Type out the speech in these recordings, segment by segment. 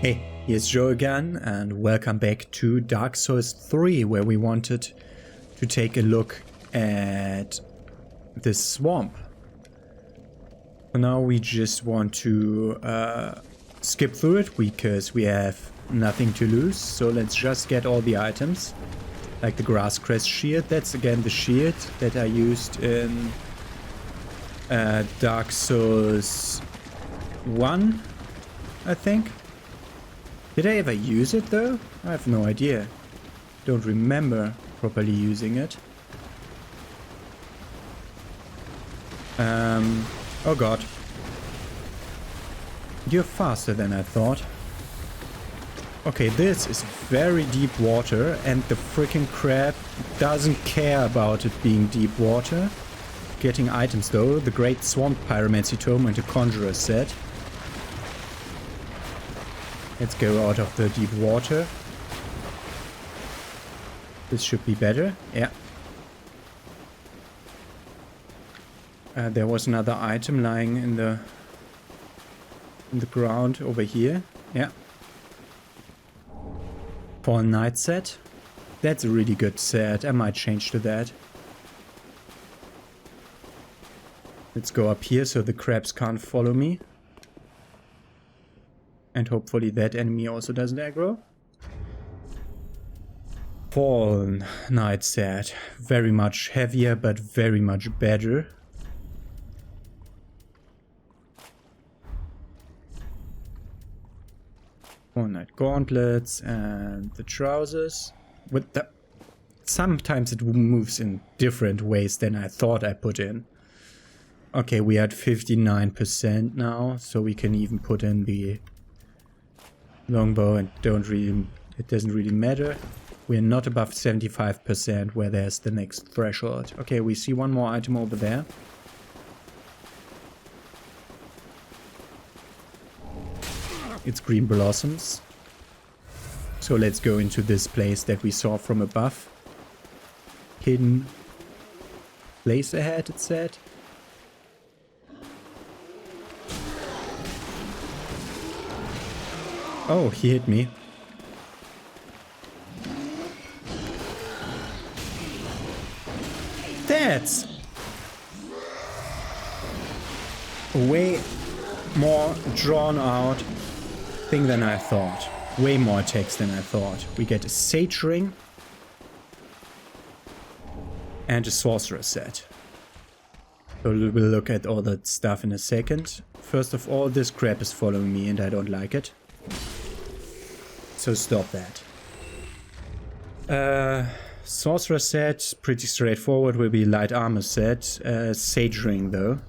Hey, here's Joe again, and welcome back to Dark Souls 3, where we wanted to take a look at this swamp. For now, we just want to skip through it because we have nothing to lose. So let's just get all the items, like the grass crest shield. That's again the shield that I used in Dark Souls 1, I think. Did I ever use it though? I have no idea. Don't remember properly using it. Oh god. You're faster than I thought. Okay, this is very deep water and the freaking crab doesn't care about it being deep water. Getting items though, the Great Swamp Pyromancy Tome and the Conjurer set. Let's go out of the deep water. This should be better. Yeah. There was another item lying in the ground over here. Yeah. Fallen Knight set. That's a really good set. I might change to that. Let's go up here so the crabs can't follow me. And hopefully that enemy also doesn't aggro. Fallen Knight set. Very much heavier, but very much better. Fallen Knight gauntlets and the trousers. With the sometimes it moves in different ways than I thought I put in. Okay, we are at 59% now, so we can even put in the longbow and it doesn't really matter. We're not above 75% where there's the next threshold. Okay, we see one more item over there. It's green blossoms. So let's go into this place that we saw from above. Hidden place ahead, it said. Oh, he hit me. That's a way more drawn out thing than I thought. Way more text than I thought. We get a Sage Ring and a Sorcerer set. So we'll look at all that stuff in a second. First of all, this crab is following me and I don't like it. So stop that. Sorcerer set, pretty straightforward, will be light armor set. Sage Ring though.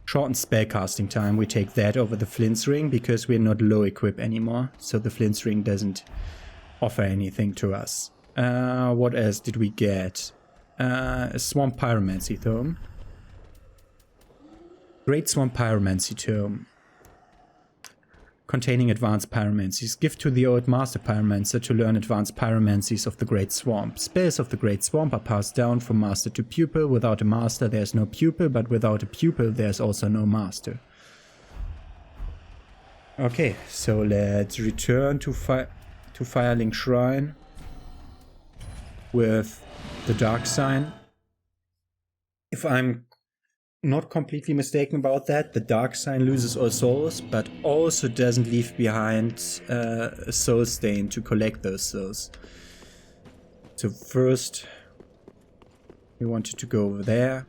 Shortened spellcasting time, we take that over the Flint's Ring because we're not low equip anymore. So the Flint's Ring doesn't offer anything to us. What else did we get? A Swamp Pyromancy Tome. Great Swamp Pyromancy Tome. Containing advanced pyromancies. Give to the old master pyromancer to learn advanced pyromancies of the Great Swamp. Spells of the Great Swamp are passed down from master to pupil. Without a master there's no pupil, but without a pupil there's also no master. Okay, so let's return to Firelink Shrine with the Dark Sign. If I'm not completely mistaken about that, the Dark Sign loses all souls, but also doesn't leave behind a soul stain to collect those souls. So first, we wanted to go over there.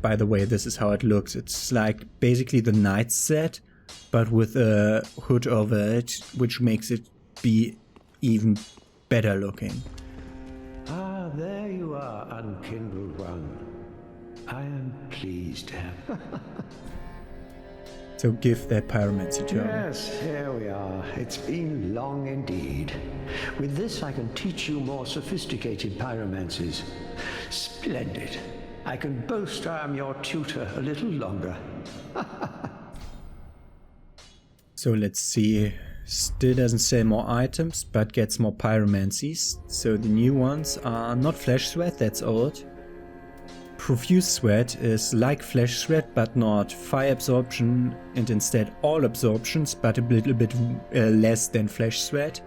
By the way, this is how it looks. It's like basically the Knight set, but with a hood over it, which makes it be even better looking. Ah, there you are, unkindled one. I am pleased. So give that pyromancy to him. Yes, here we are. It's been long indeed. With this I can teach you more sophisticated pyromancies. Splendid. I can boast I am your tutor a little longer. So let's see. Still doesn't sell more items, but gets more pyromancies. So the new ones are not Flesh Sweat, that's old. Profuse Sweat is like Flesh Sweat, but not fire absorption, and instead all absorptions, but a little bit less than Flesh Sweat.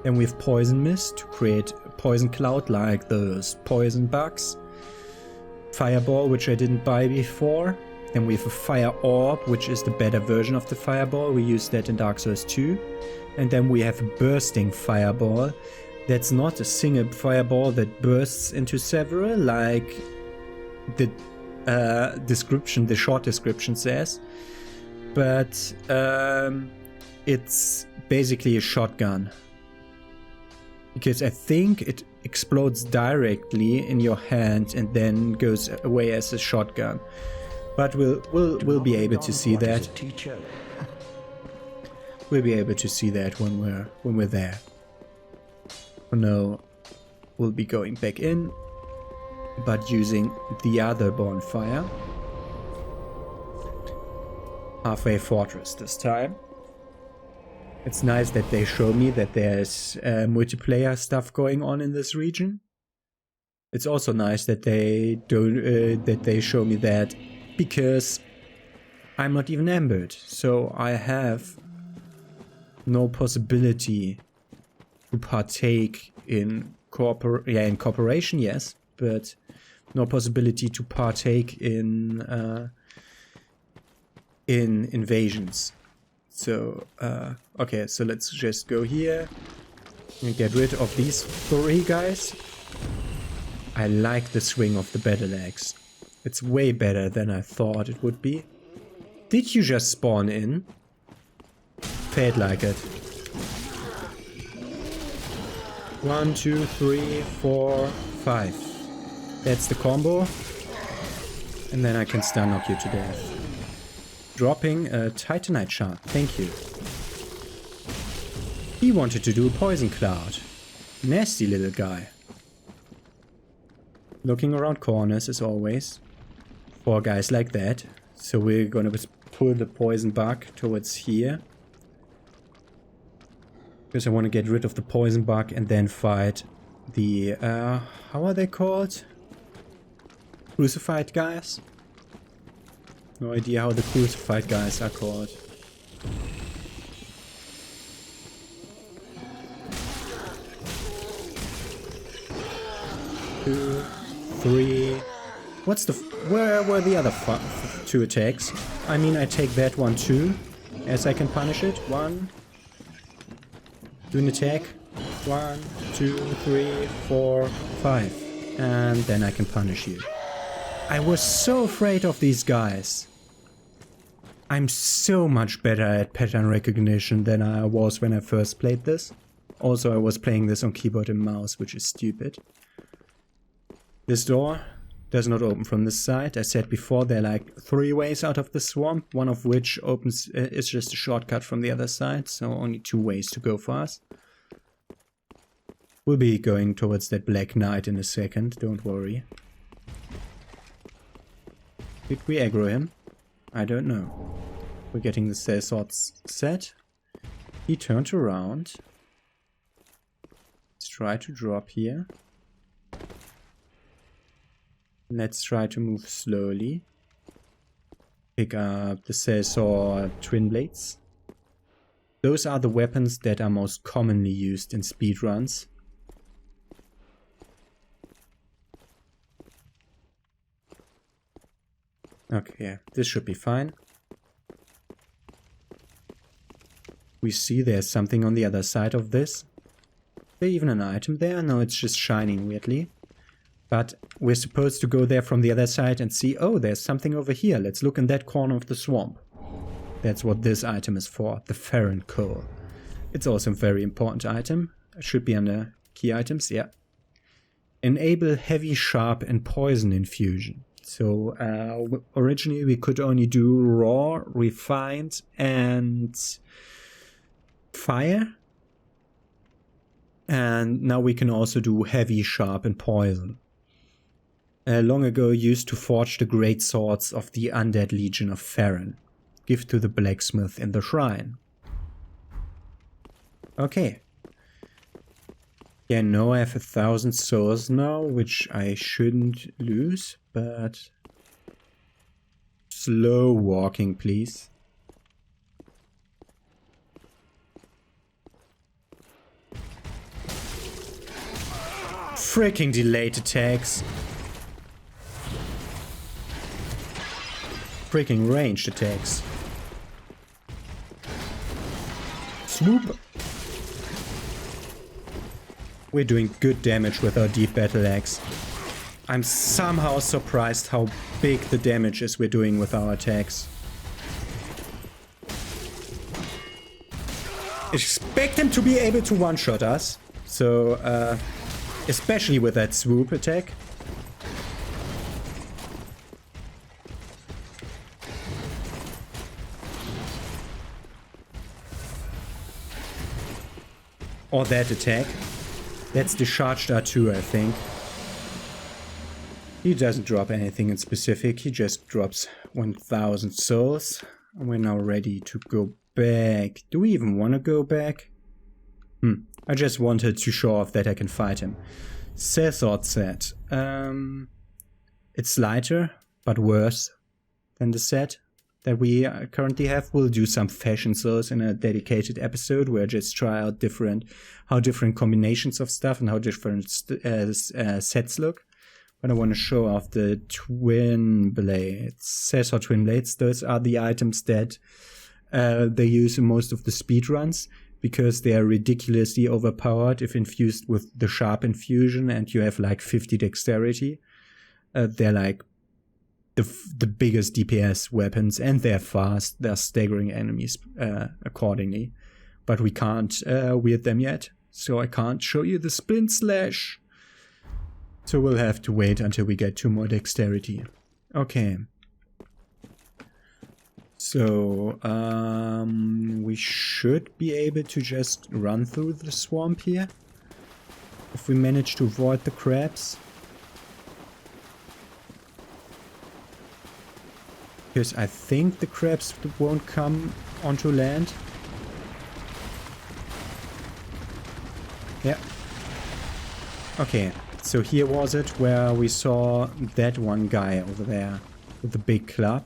Then we have Poison Mist to create a poison cloud like those poison bugs. Fireball, which I didn't buy before. Then we have a Fire Orb, which is the better version of the Fireball. We used that in Dark Souls 2. And then we have a Bursting Fireball. That's not a single fireball that bursts into several, like the description, the short description says. But it's basically a shotgun. Because I think it explodes directly in your hand and then goes away as a shotgun. But we'll be able to see that. We'll be able to see that when we're there. For now, we'll be going back in, but using the other bonfire. Halfway Fortress this time. It's nice that they show me that there's multiplayer stuff going on in this region. It's also nice that they don't that they show me that, because I'm not even embered, so I have no possibility to partake in cooperation, yes, but no possibility to partake in invasions. So okay, so let's just go here and get rid of these 3 guys. I like the swing of the battle axe. It's way better than I thought it would be. Did you just spawn in? Felt like it. 1, 2, 3, 4, 5. That's the combo. And then I can stun knock you to death. Dropping a Titanite shard. Thank you. He wanted to do a poison cloud. Nasty little guy. Looking around corners as always. For guys like that. So we're gonna pull the poison bug towards here. Because I want to get rid of the poison bug and then fight the, how are they called? Crucified guys? No idea how the crucified guys are called. Two, three. What's the, where were the other 2 attacks? I mean, I take that one too, as I can punish it. 1. Do an attack. 1, 2, 3, 4, 5. And then I can punish you. I was so afraid of these guys. I'm so much better at pattern recognition than I was when I first played this. Also, I was playing this on keyboard and mouse, which is stupid. This door does not open from this side. I said before, there are like 3 ways out of the swamp, one of which opens is just a shortcut from the other side, so only 2 ways to go for us. We'll be going towards that Black Knight in a second, don't worry. Did we aggro him? I don't know. We're getting the swords set. He turned around. Let's try to drop here. Let's try to move slowly. Pick up the Cellsaw Twin Blades. Those are the weapons that are most commonly used in speedruns. Okay, yeah, this should be fine. We see there's something on the other side of this. Is there even an item there? No, it's just shining weirdly. But we're supposed to go there from the other side and see, oh, there's something over here. Let's look in that corner of the swamp. That's what this item is for, the Farron coal. It's also a very important item. It should be under key items, yeah. Enable heavy, sharp and poison infusion. So originally we could only do raw, refined and fire. And now we can also do heavy, sharp and poison. Long ago used to forge the great swords of the undead legion of Farron. Give to the blacksmith in the shrine. Okay. Yeah, no, I have 1,000 souls now, which I shouldn't lose, but... Slow walking, please. Freaking delayed attacks. Freaking ranged attacks. Swoop. We're doing good damage with our deep battle axe. I'm somehow surprised how big the damage is we're doing with our attacks. Expect them to be able to one-shot us. So, especially with that swoop attack. Or that attack. That's the charged R2, I think. He doesn't drop anything in specific, he just drops 1,000 souls. And we're now ready to go back. Do we even want to go back? I just wanted to show off that I can fight him. Sethod set. It's lighter, but worse than the set that we currently have. We'll do some fashion souls in a dedicated episode where I just try out how different combinations of stuff and how different sets look. But I want to show off the twin blades. Sethod twin blades. Those are the items that they use in most of the speedruns because they are ridiculously overpowered if infused with the sharp infusion and you have like 50 dexterity. They're like the biggest DPS weapons and they're fast. They're staggering enemies accordingly. But we can't wield them yet. So I can't show you the spin slash. So we'll have to wait until we get 2 more dexterity. Okay. So, we should be able to just run through the swamp here. If we manage to avoid the crabs. Because I think the crabs won't come onto land. Yeah. Okay. So here was it where we saw that one guy over there with the big club.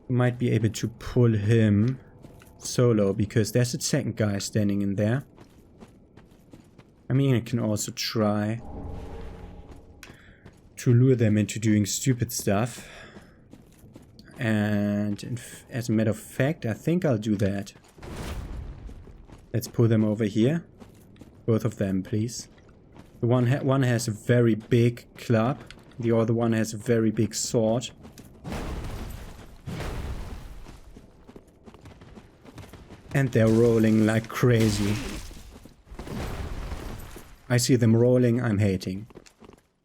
We might be able to pull him solo because there's a second guy standing in there. I mean, I can also try to lure them into doing stupid stuff. And as a matter of fact, I think I'll do that. Let's pull them over here. Both of them, please. The one has a very big club. The other one has a very big sword. And they're rolling like crazy. I see them rolling, I'm hating.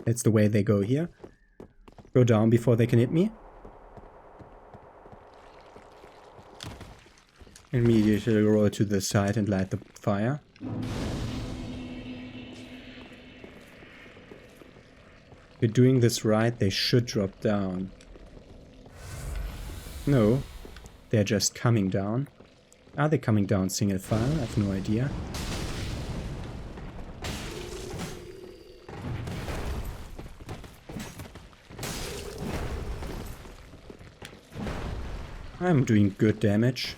That's the way they go here. Go down before they can hit me. Immediately roll to the side and light the fire. If we're doing this right, they should drop down. No, they're just coming down. Are they coming down single file? I have no idea. I'm doing good damage.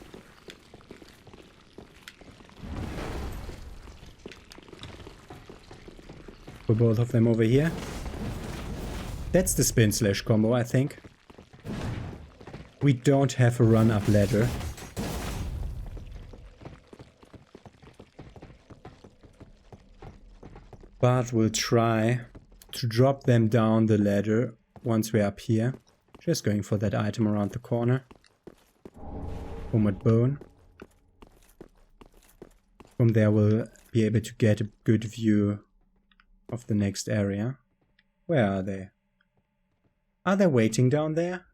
Put both of them over here. That's the spin slash combo, I think. We don't have a run-up ladder. But we'll try to drop them down the ladder once we're up here. Just going for that item around the corner. Homeward bone. From there we'll be able to get a good view of the next area. Where are they? Are they waiting down there?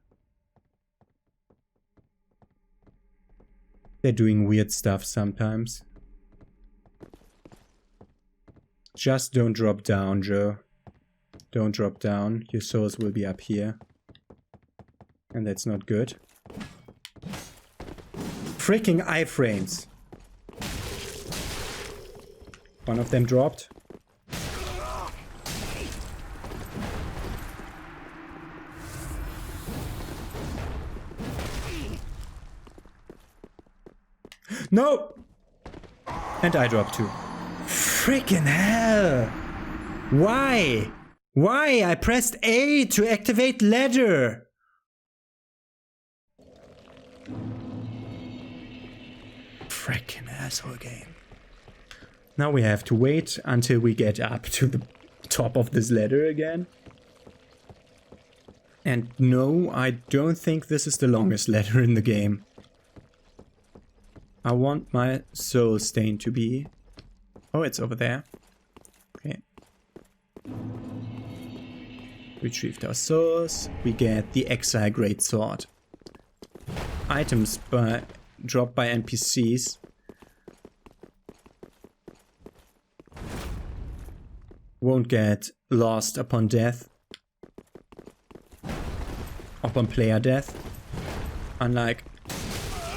They're doing weird stuff sometimes. Just don't drop down, Joe. Don't drop down. Your souls will be up here. And that's not good. Freaking iframes. One of them dropped. No! And I dropped too. Freaking hell! Why? Why? I pressed A to activate ladder! Freaking asshole game. Now we have to wait until we get up to the top of this ladder again. And no, I don't think this is the longest ladder in the game. I want my soul stain to be... Oh, it's over there. Okay. Retrieved our souls. We get the Exile Greatsword. Items dropped by NPCs. Won't get lost upon death. Upon player death. Unlike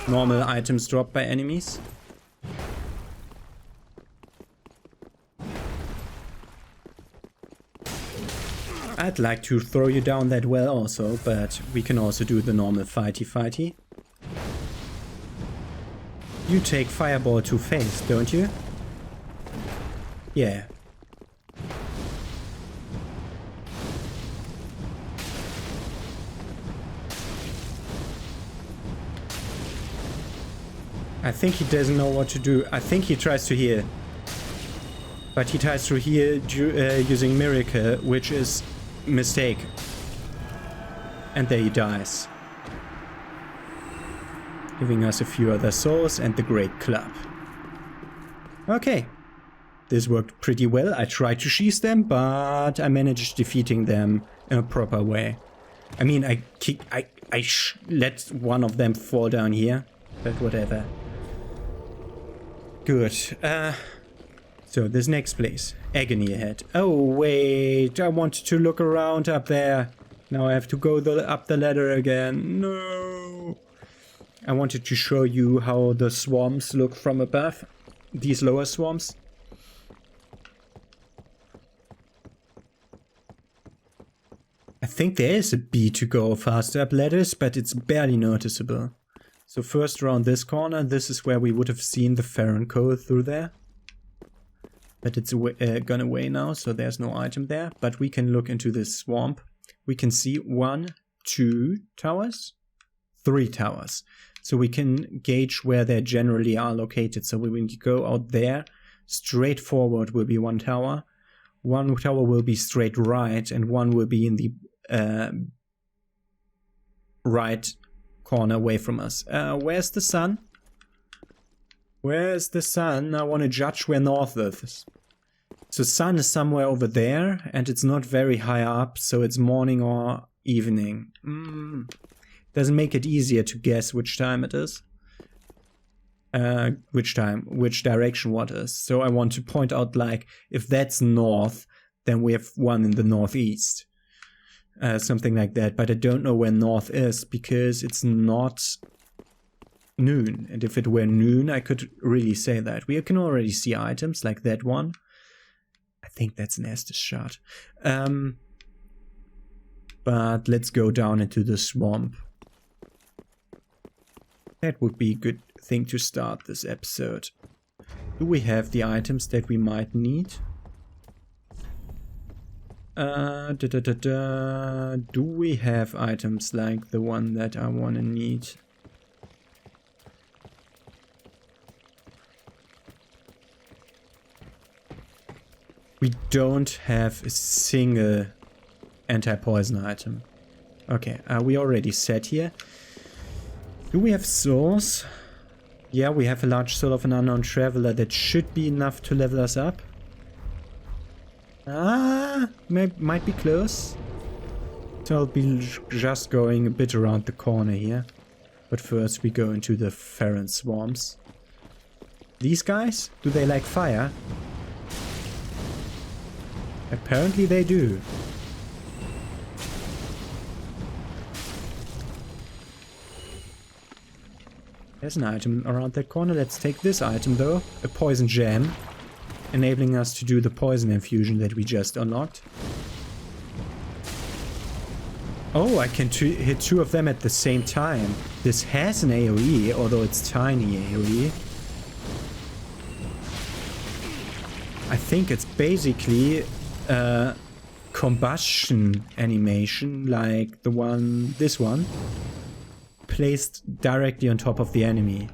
normal items dropped by enemies. I'd like to throw you down that well also, but we can also do the normal fighty. You take fireball to face, don't you? Yeah. I think he doesn't know what to do. I think he tries to heal. But he tries to heal using Miracle, which is mistake. And there he dies. Giving us a few other souls and the Great Club. Okay. This worked pretty well. I tried to sheath them, but I managed defeating them in a proper way. I mean, I let one of them fall down here, but whatever. Good. So this next place. Agony ahead. Oh, wait. I wanted to look around up there. Now I have to go up the ladder again. No. I wanted to show you how the swarms look from above. These lower swarms. I think there is a B to go faster up ladders, but it's barely noticeable. So first around this corner, this is where we would have seen the Farron code through there. But it's gone away now, so there's no item there. But we can look into this swamp. We can see 1, 2 towers, 3 towers. So we can gauge where they generally are located. So we will go out there. Straight forward will be 1 tower. 1 tower will be straight right, and 1 will be in the right corner away from us. Where's the sun? Where's the sun? I want to judge where north is. So sun is somewhere over there, and it's not very high up, so it's morning or evening. Doesn't make it easier to guess which time it is. Which direction what is. So I want to point out, like, if that's north, then we have 1 in the northeast. Something like that, but I don't know where north is because it's not noon. And if it were noon, I could really say that. We can already see items like that one. I think that's an Estes shot. But let's go down into the swamp. That would be a good thing to start this episode. Do we have the items that we might need? Do we have items like the one that I want to need? We don't have a single anti-poison item. Okay, we already set here. Do we have souls? Yeah, we have a large soul of an unknown traveler that should be enough to level us up. Might be close. So I'll be just going a bit around the corner here. But first we go into the Farron swarms. These guys? Do they like fire? Apparently they do. There's an item around that corner. Let's take this item though. A poison gem. enabling us to do the poison infusion that we just unlocked. Oh, I can hit 2 of them at the same time. This has an AoE, although it's tiny AoE. I think it's basically a combustion animation like this one, placed directly on top of the enemy.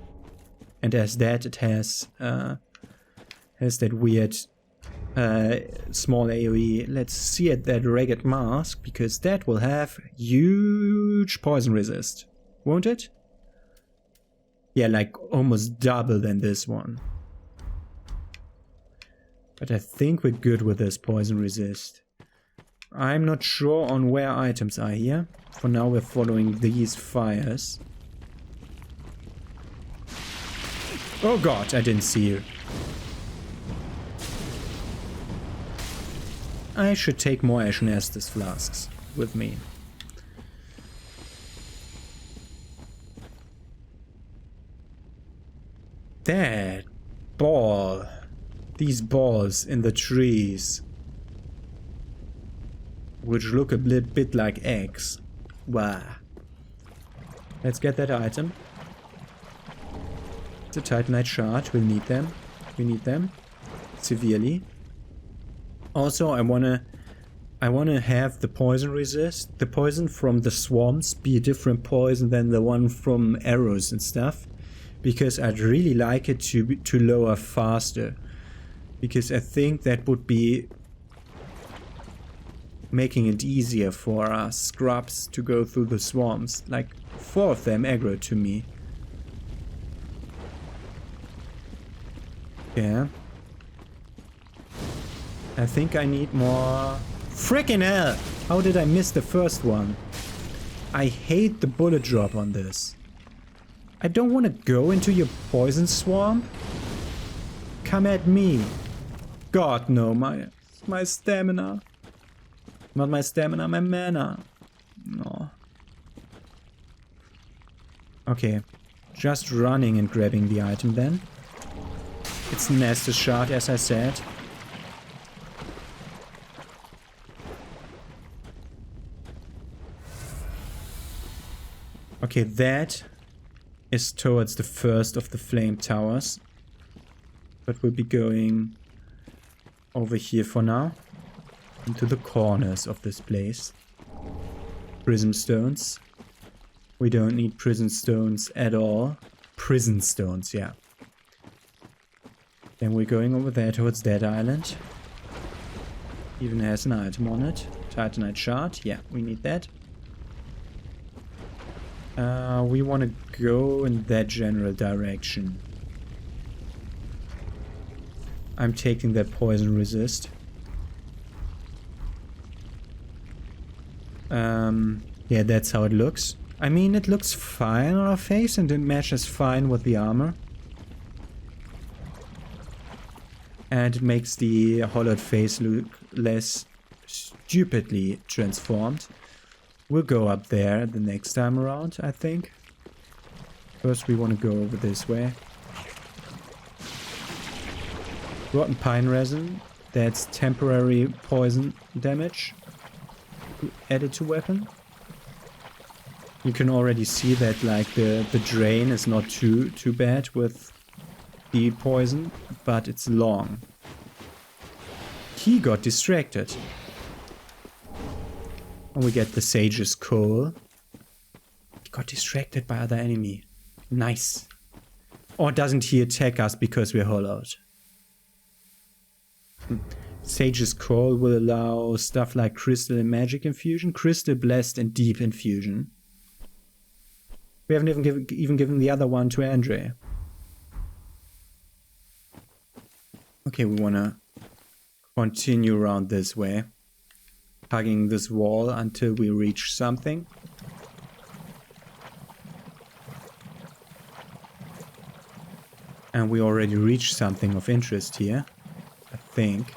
And as that, it has that weird small AoE. Let's see at that ragged mask, because that will have huge poison resist, won't it? Yeah, like almost double than this one. But I think we're good with this poison resist. I'm not sure on where items are here. For now we're following these fires. Oh god, I didn't see you. I should take more Ashen Estus flasks with me. That ball. These balls in the trees. Which look a bit like eggs. Wow. Let's get that item. It's a Titanite shard. We'll need them. We need them. Severely. Also, I wanna have the poison resist. The poison from the swarms be a different poison than the one from arrows and stuff. Because I'd really like it to lower faster. Because I think that would be making it easier for us scrubs to go through the swarms. Like 4 of them aggro to me. Yeah. I think I need more... Frickin' hell! How did I miss the first one? I hate the bullet drop on this. I don't want to go into your poison swamp. Come at me. God, no, my stamina. Not my stamina, my mana. No. Okay. Just running and grabbing the item then. It's an Estus shard, as I said. Okay, that is towards the first of the flame towers. But we'll be going over here for now. Into the corners of this place. Prism stones. We don't need prison stones at all. Prison stones, yeah. Then we're going over there towards that island. Even has an item on it. Titanite shard. Yeah, we need that. We want to go in that general direction. I'm taking that poison resist. Yeah, that's how it looks. I mean, it looks fine on our face and it matches fine with the armor. And it makes the hollowed face look less stupidly transformed. We'll go up there the next time around, I think. First we want to go over this way. Rotten pine resin. That's temporary poison damage added to weapon. You can already see that like the drain is not too bad with the poison, but it's long. He got distracted. And we get the Sage's Coal. He got distracted by other enemy. Nice. Or doesn't he attack us because we're hollowed? Sage's Coal will allow stuff like Crystal and Magic Infusion, Crystal Blessed and Deep Infusion. We haven't even given the other one to Andre. Okay, we want to continue around this way. Hugging this wall until we reach something. And we already reached something of interest here. I think.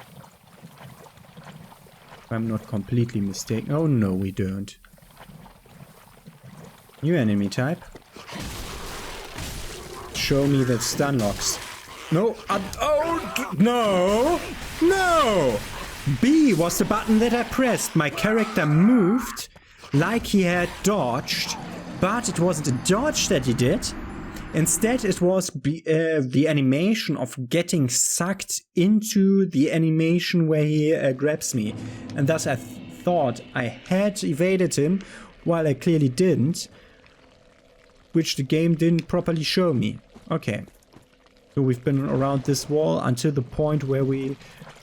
If I'm not completely mistaken. Oh no, we don't. New enemy type. Show me the stun locks. No. Oh, no. No. B was the button that I pressed. My character moved like he had dodged, but it wasn't a dodge that he did. Instead, it was the animation of getting sucked into the animation where he grabs me. And thus I thought I had evaded him, while I clearly didn't, which the game didn't properly show me. Okay. So we've been around this wall until the point where we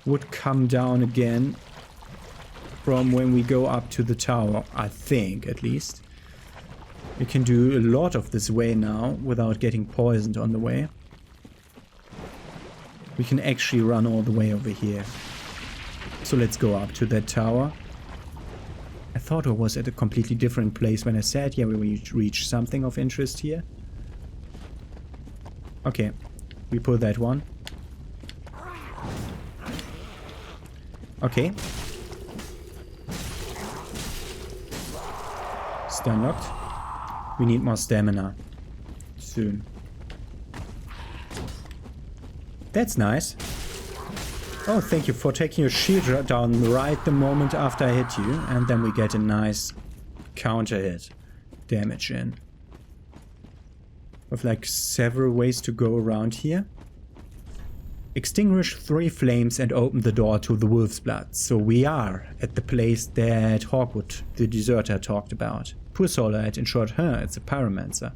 would come down again from when we go up to the tower, I think, at least. We can do a lot of this way now without getting poisoned on the way. We can actually run all the way over here. So let's go up to that tower. I thought it was at a completely different place when I said, yeah, we reach something of interest here. Okay, we pull that one. Okay. Stun locked. We need more stamina. Soon. That's nice. Oh, thank you for taking your shield down right the moment after I hit you. And then we get a nice counter hit damage in. With like several ways to go around here. Extinguish 3 flames and open the door to the wolf's blood. So we are at the place that Hawkwood, the deserter, talked about. Poor soul had in short, it's a pyromancer.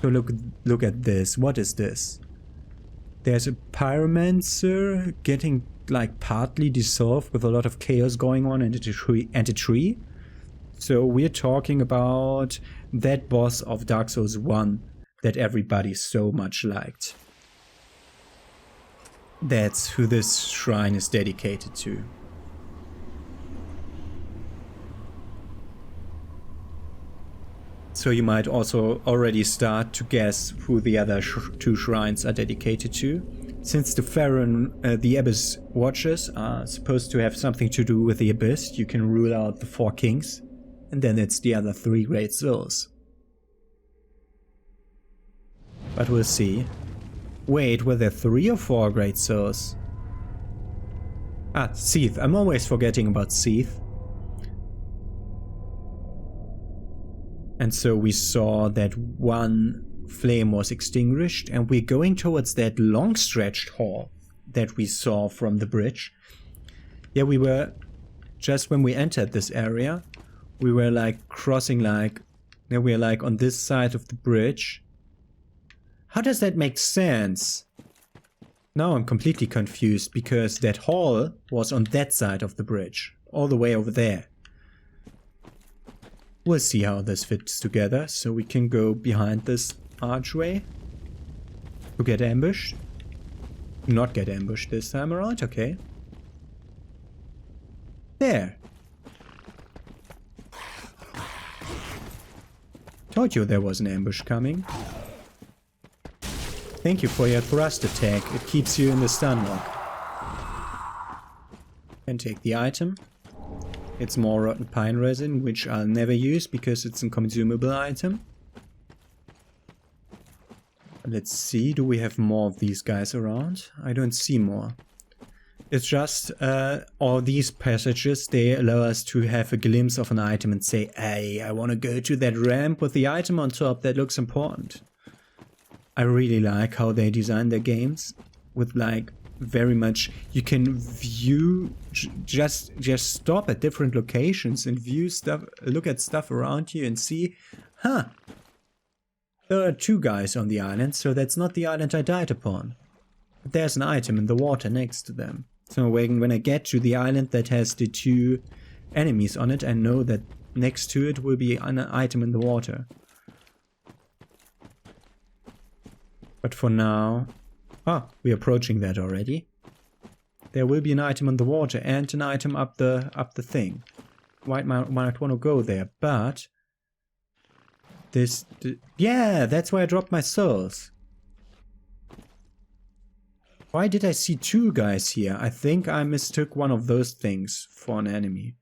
So look at this. What is this? There's a pyromancer getting like partly dissolved with a lot of chaos going on and a tree. So we're talking about that boss of Dark Souls 1 that everybody so much liked. That's who this shrine is dedicated to. So you might also already start to guess who the other 2 shrines are dedicated to. Since the Farron, the Abyss Watchers are supposed to have something to do with the Abyss, you can rule out the 4 kings. And then it's the other 3 great souls. But we'll see. Wait, were there 3 or 4 great souls? Ah, Seath. I'm always forgetting about Seath. And so we saw that 1 flame was extinguished, and we're going towards that long stretched hall that we saw from the bridge. Yeah, we were, just when we entered this area, we were like crossing like, now we're like on this side of the bridge. How does that make sense? Now I'm completely confused because that hall was on that side of the bridge, all the way over there. We'll see how this fits together, so we can go behind this archway to get ambushed. Not get ambushed this time around, okay. There. Told you there was an ambush coming. Thank you for your thrust attack, it keeps you in the stun lock. And take the item. It's more rotten pine resin, which I'll never use because it's a consumable item. Let's see, do we have more of these guys around? I don't see more. It's just all these passages, they allow us to have a glimpse of an item and say, hey, I want to go to that ramp with the item on top, that looks important. I really like how they design their games with like very much, you can view, just stop at different locations and view stuff, look at stuff around you and see, huh, there are 2 guys on the island, so that's not the island I died upon. But there's an item in the water next to them. So when I get to the island that has the 2 enemies on it, I know that next to it will be an item in the water. But for now, we're approaching that already. There will be an item on the water and an item up the thing. Might want to go there, but yeah, that's why I dropped my souls. Why did I see 2 guys here? I think I mistook one of those things for an enemy.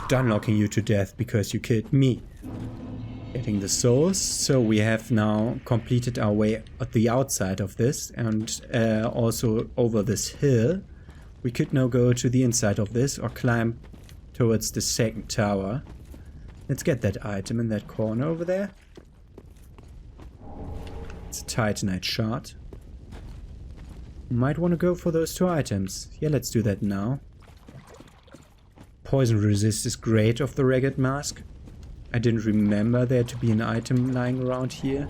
stunlocking you to death because you killed me. Getting the souls, so we have now completed our way at the outside of this, and also over this hill. We could now go to the inside of this or climb towards the second tower. Let's get that item in that corner over there. It's a Titanite shard. Might want to go for those 2 items. Yeah, let's do that now. Poison resist is great of the Ragged Mask. I didn't remember there to be an item lying around here.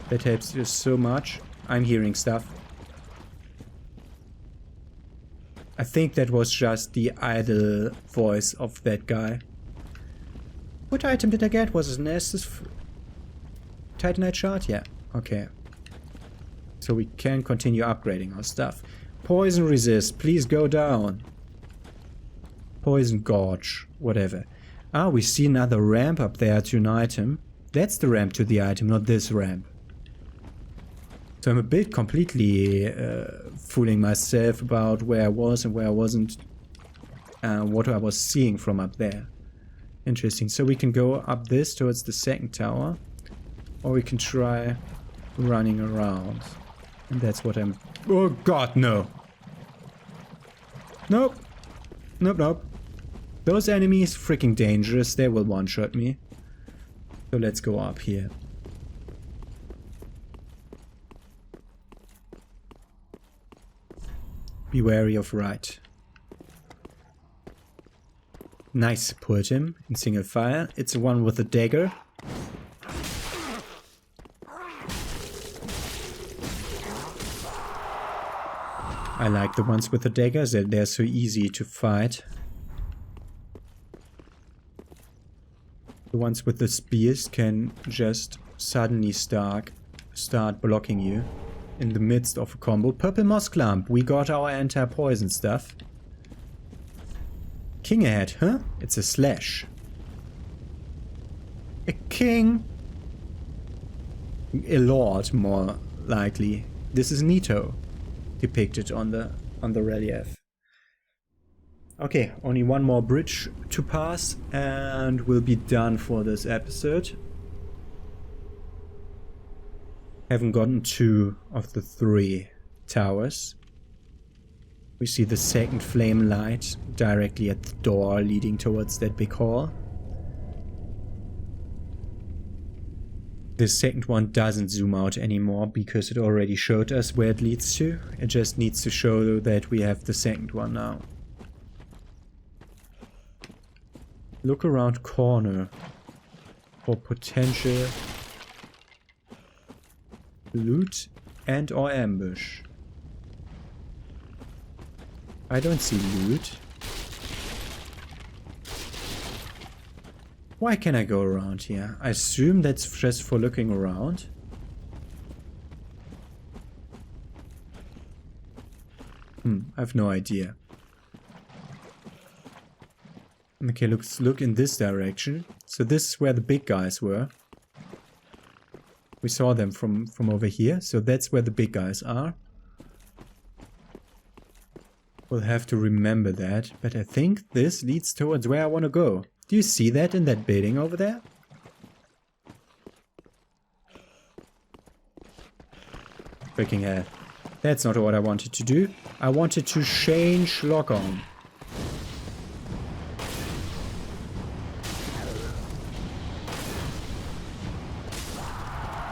That helps you so much. I'm hearing stuff. I think that was just the idle voice of that guy. What item did I get? Was it an Estus Titanite shard? Yeah, okay. So we can continue upgrading our stuff. Poison resist, please go down. Poison gorge, whatever. Ah, we see another ramp up there to an item. That's the ramp to the item, not this ramp. So I'm a bit completely fooling myself about where I was and where I wasn't. What I was seeing from up there. Interesting. So we can go up this towards the second tower. Or we can try running around. And that's what I'm... Oh god, no! Nope. Nope, nope. Those enemies freaking dangerous. They will one-shot me. So let's go up here. Be wary of right. Nice, put him in single fire. It's the one with the dagger. I like the ones with the daggers. They're so easy to fight. The ones with the spears can just suddenly start blocking you in the midst of a combo. Purple moss clump. We got our anti-poison stuff. King ahead, huh? It's a slash. A king. A lord, more likely. This is Nito depicted on the relief. Okay, only one more bridge to pass and we'll be done for this episode. Haven't gotten 2 of the 3 towers. We see the second flame light directly at the door leading towards that big hall. The second one doesn't zoom out anymore because it already showed us where it leads to. It just needs to show that we have the second one now. Look around corner for potential loot and or ambush. I don't see loot. Why can I go around here? I assume that's just for looking around. I have no idea. Okay, let's look in this direction. So this is where the big guys were. We saw them from over here, so that's where the big guys are. We'll have to remember that, but I think this leads towards where I want to go. Do you see that in that building over there? Freaking hell. That's not what I wanted to do. I wanted to change lock-on.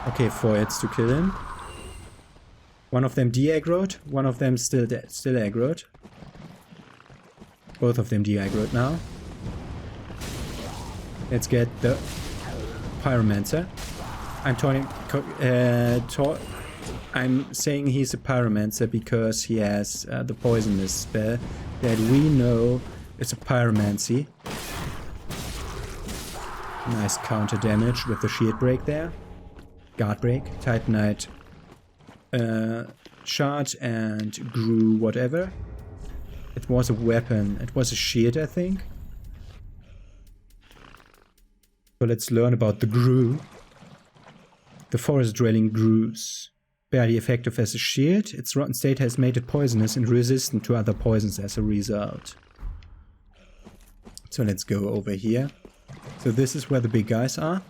Okay, 4 hits to kill him. One of them de-aggroed, one of them still dead, still aggroed. Both of them de-aggroed now. Let's get the Pyromancer. I'm saying he's a Pyromancer because he has the poisonous spell that we know is a Pyromancy. Nice counter damage with the shield break there. Guard break, Titanite shard and grew whatever. It was a weapon, it was a shield I think. So let's learn about the Grew. The forest dwelling Grews. Barely effective as a shield, its rotten state has made it poisonous and resistant to other poisons as a result. So let's go over here. So this is where the big guys are.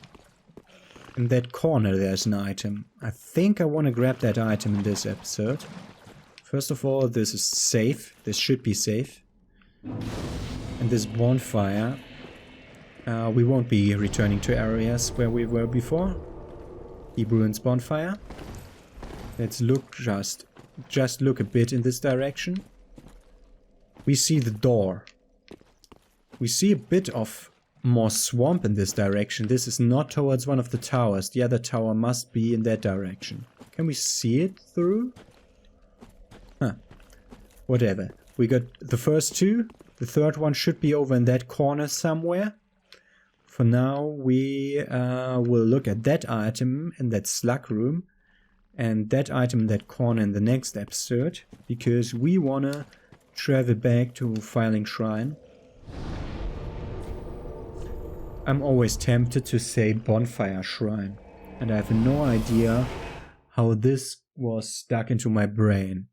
In that corner there's an item. I think I want to grab that item in this episode. First of all, this is safe. This should be safe. And this bonfire. We won't be returning to areas where we were before. Deep Ruins bonfire. Let's look just look a bit in this direction. We see the door. We see a bit of more swamp in this direction. This is not towards one of the towers. The other tower must be in that direction. Can we see it through? Huh. Whatever. We got the first two. The third one should be over in that corner somewhere. For now, we will look at that item in that slug room. And that item in that corner in the next episode. Because we wanna travel back to Firelink Shrine. I'm always tempted to say Bonfire Shrine, and I have no idea how this was stuck into my brain.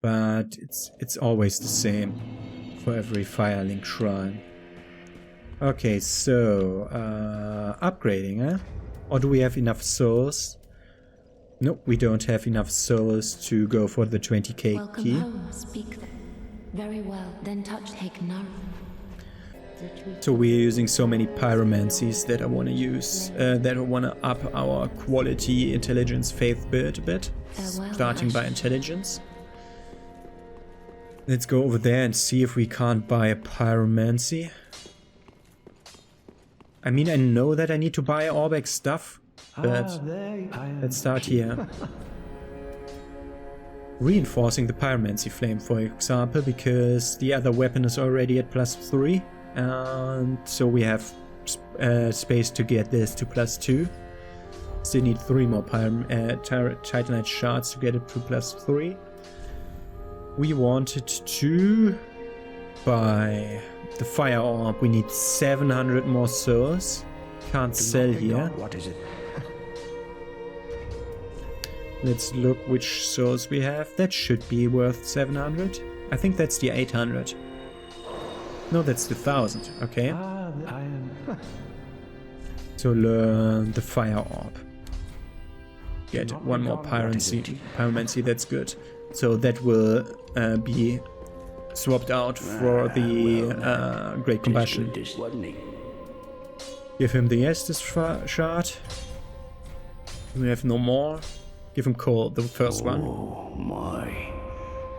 But it's always the same for every Firelink Shrine. Okay, so upgrading, eh? Or do we have enough souls? Nope, we don't have enough souls to go for the 20k Welcome key. home, speak them. Very well, then touch take none. So we're using so many pyromancies that I want to use, that I want to up our quality intelligence faith build a bit, starting by intelligence. Let's go over there and see if we can't buy a pyromancy. I mean, I know that I need to buy Orbex stuff, but let's start here. Reinforcing the pyromancy flame, for example, because the other weapon is already at +3. And so we have space to get this to +2. Still need 3 more Titanite shards to get it to +3. We wanted to buy the fire orb. We need 700 more souls. Can't sell here. What is it? Let's look which souls we have. That should be worth 700. I think that's the 800. No, that's the 1000. Okay. So learn the fire orb. Get one more pyromancy. That's good. So that will be swapped out for the Great Combustion. Give him the Estus shard. We have no more. Give him coal, the first one. Oh my.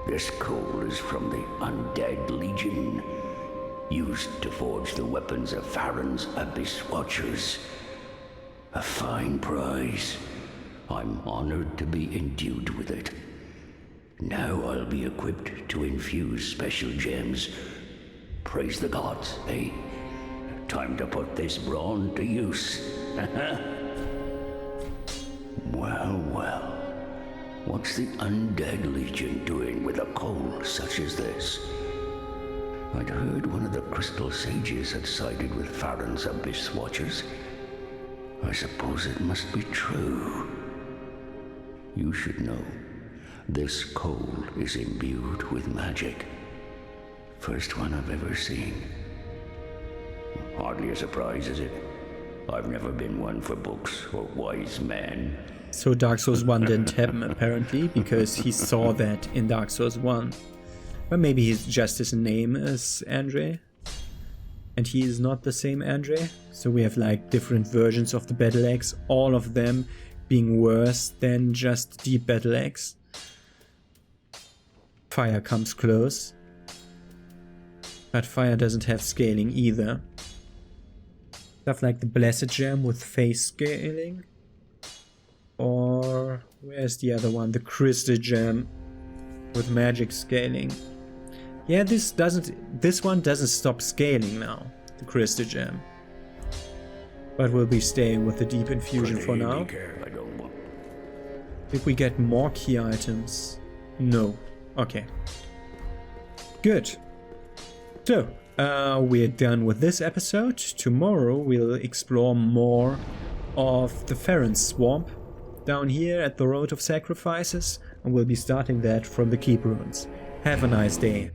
This coal is from the Undead Legion, used to forge the weapons of Farron's Abyss Watchers. A fine prize. I'm honored to be endued with it. Now I'll be equipped to infuse special gems. Praise the gods, eh? Time to put this brawn to use. Well, well. What's the Undead Legion doing with a coal such as this? I'd heard one of the Crystal Sages had sided with Farron's Abyss Watchers. I suppose it must be true. You should know, this coal is imbued with magic. First one I've ever seen. Hardly a surprise, is it? I've never been one for books or wise men. So Dark Souls 1 didn't happen apparently, because he saw that in Dark Souls 1. But maybe he's just his name as Andre. And he is not the same Andre. So we have like different versions of the Battle Axe, all of them being worse than just Deep Battle Axe. Fire comes close. But fire doesn't have scaling either. Stuff like the Blessed Gem with face scaling. Or where's the other one? The Crystal Gem with magic scaling. Yeah, this one doesn't stop scaling now, the Crystal Gem. But we'll be staying with the Deep Infusion for now. Did we get more key items? No. Okay. Good. So, we're done with this episode. Tomorrow we'll explore more of the Farron Swamp down here at the Road of Sacrifices, and we'll be starting that from the Keep Ruins. Have a nice day.